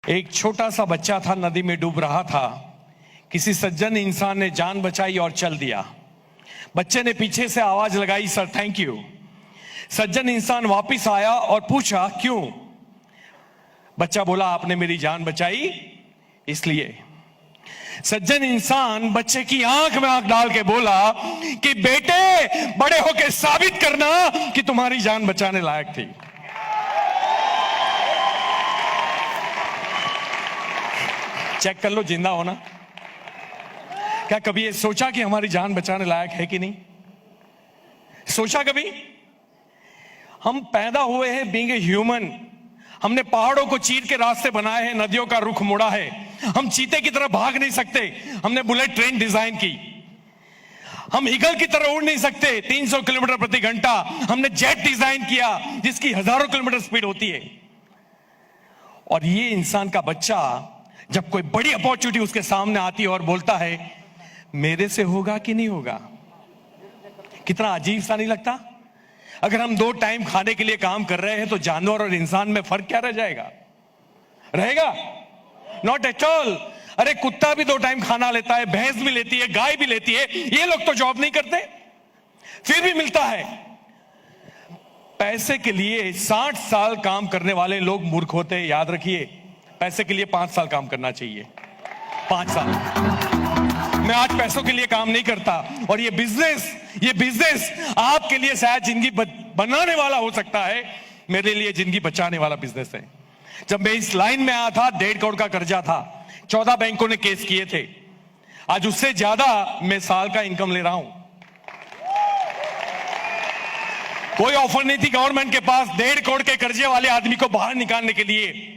एक छोटा सा बच्चा था, नदी में डूब रहा था। किसी सज्जन इंसान ने जान बचाई और चल दिया। बच्चे ने पीछे से आवाज लगाई, सर थैंक यू। सज्जन इंसान वापस आया और पूछा क्यों? बच्चा बोला, आपने मेरी जान बचाई इसलिए। सज्जन इंसान बच्चे की आंख में आंख डाल के बोला कि बेटे, बड़े होके साबित करना कि तुम्हारी जान बचाने लायक थी। चेक कर लो जिंदा होना। क्या कभी ये सोचा कि हमारी जान बचाने लायक है कि नहीं? सोचा कभी? हम पैदा हुए हैं बीइंग ए ह्यूमन। हमने पहाड़ों को चीर के रास्ते बनाए हैं, नदियों का रुख मोड़ा है। हम चीते की तरह भाग नहीं सकते, हमने बुलेट ट्रेन डिजाइन की। हम ईगल की तरह उड़ नहीं सकते 300 किलोमीटर प्रति घंटा, हमने जेट डिजाइन किया जिसकी हजारों किलोमीटर स्पीड होती है। और ये इंसान का बच्चा जब कोई बड़ी अपॉर्चुनिटी उसके सामने आती है और बोलता है मेरे से होगा कि नहीं होगा, कितना अजीब सा नहीं लगता? अगर हम 2 टाइम खाने के लिए काम कर रहे हैं तो जानवर और इंसान में फर्क क्या रह जाएगा? रहेगा? Not at all. अरे कुत्ता भी 2 टाइम खाना लेता है, भैंस भी लेती है, गाय भी लेती है। ये लोग तो जॉब नहीं करते, फिर भी मिलता है। पैसे के लिए 60 साल काम करने वाले लोग मूर्ख होते हैं, याद रखिए। पैसे के लिए 5 साल काम करना चाहिए, 5 साल। मैं आज पैसों के लिए काम नहीं करता, और ये बिजनेस आपके लिए शायद जिंदगी बनाने वाला हो सकता है, मेरे लिए जिंदगी बचाने वाला बिजनेस है। जब मैं इस लाइन में आया था, 1.5 करोड़ का कर्जा था, 14 बैंकों ने केस किए थे। आज उससे ज्यादा मैं साल का इनकम ले रहा हूं। कोई ऑफर नहीं थी गवर्नमेंट के पास 1.5 करोड़ के कर्जे वाले आदमी को बाहर निकालने के लिए।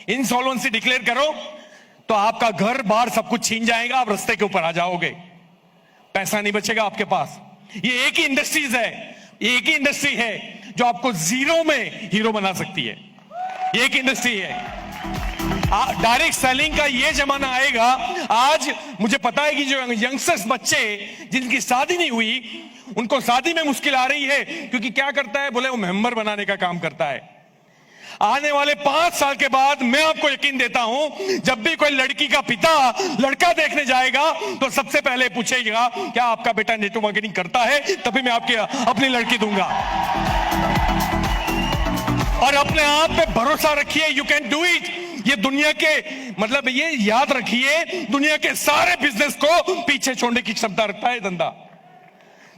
इंसॉल्वेंसी डिक्लेयर करो तो आपका घर बार सब कुछ छीन जाएगा, आप रास्ते के ऊपर आ जाओगे, पैसा नहीं बचेगा आपके पास। ये एक ही इंडस्ट्रीज है, एक ही इंडस्ट्री है जो आपको जीरो में हीरो बना सकती है। एक इंडस्ट्री है। डायरेक्ट सेलिंग का ये जमाना आएगा। आज मुझे पता है कि जो यंगस्टर्स बच्चे जिनकी शादी नहीं हुई, उनको शादी में मुश्किल आ रही है, क्योंकि क्या करता है, बोले वो मेंबर बनाने का काम करता है। आने वाले 5 साल के बाद मैं आपको यकीन देता हूं, जब भी कोई लड़की का पिता लड़का देखने जाएगा तो सबसे पहले पूछेगा क्या आपका बेटा नेटवर्क मार्केटिंग करता है, तभी मैं आपकी अपनी लड़की दूंगा। और अपने आप पे भरोसा रखिए, यू कैन डू इट। ये दुनिया के मतलब ये याद रखिए, दुनिया के सारे बिजनेस को पीछे छोड़ने की क्षमता रखता है धंधा।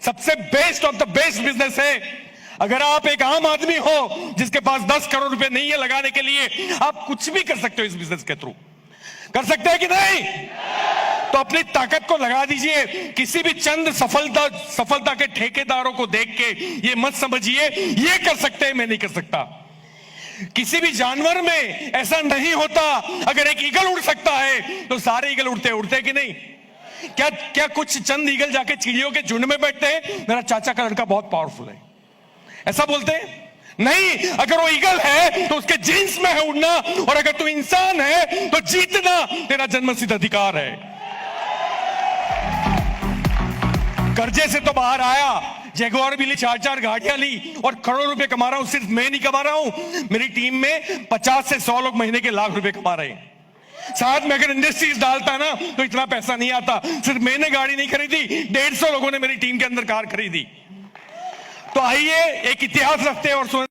सबसे best of the best business है। अगर आप एक आम आदमी हो जिसके पास 10 करोड़ रुपए नहीं है लगाने के लिए, आप कुछ भी कर सकते हो इस बिजनेस के थ्रू। कर सकते हैं कि नहीं? तो अपनी ताकत को लगा दीजिए। किसी भी चंद सफलता के ठेकेदारों को देख के ये मत समझिए ये कर सकते हैं, मैं नहीं कर सकता। किसी भी जानवर में ऐसा नहीं होता। अगर एक ईगल उड़ सकता है तो सारे ईगल उड़ते कि नहीं? क्या कुछ चंद ईगल जाके चिड़ियों के झुंड में बैठते हैं, मेरा चाचा का लड़का बहुत पावरफुल है, ऐसा बोलते हैं? नहीं। अगर वो ईगल है तो उसके जीन्स में है उड़ना, और अगर तू इंसान है तो जीतना तेरा जन्मसिद्ध अधिकार है। कर्जे से तो बाहर आया, जैगुआर भी ली, 4 गाड़ियां ली, और करोड़ रुपए कमा रहा हूं। सिर्फ मैं नहीं कमा रहा हूं, मेरी टीम में 50 से 100 लोग महीने के लाख रुपए कमा रहे हैं। साथ में अगर इंडस्ट्रीज डालता ना तो इतना पैसा नहीं आता। सिर्फ मैंने गाड़ी नहीं खरीदी, 150 लोगों ने मेरी टीम के अंदर कार खरीदी। तो आइए एक इतिहास रखते हैं और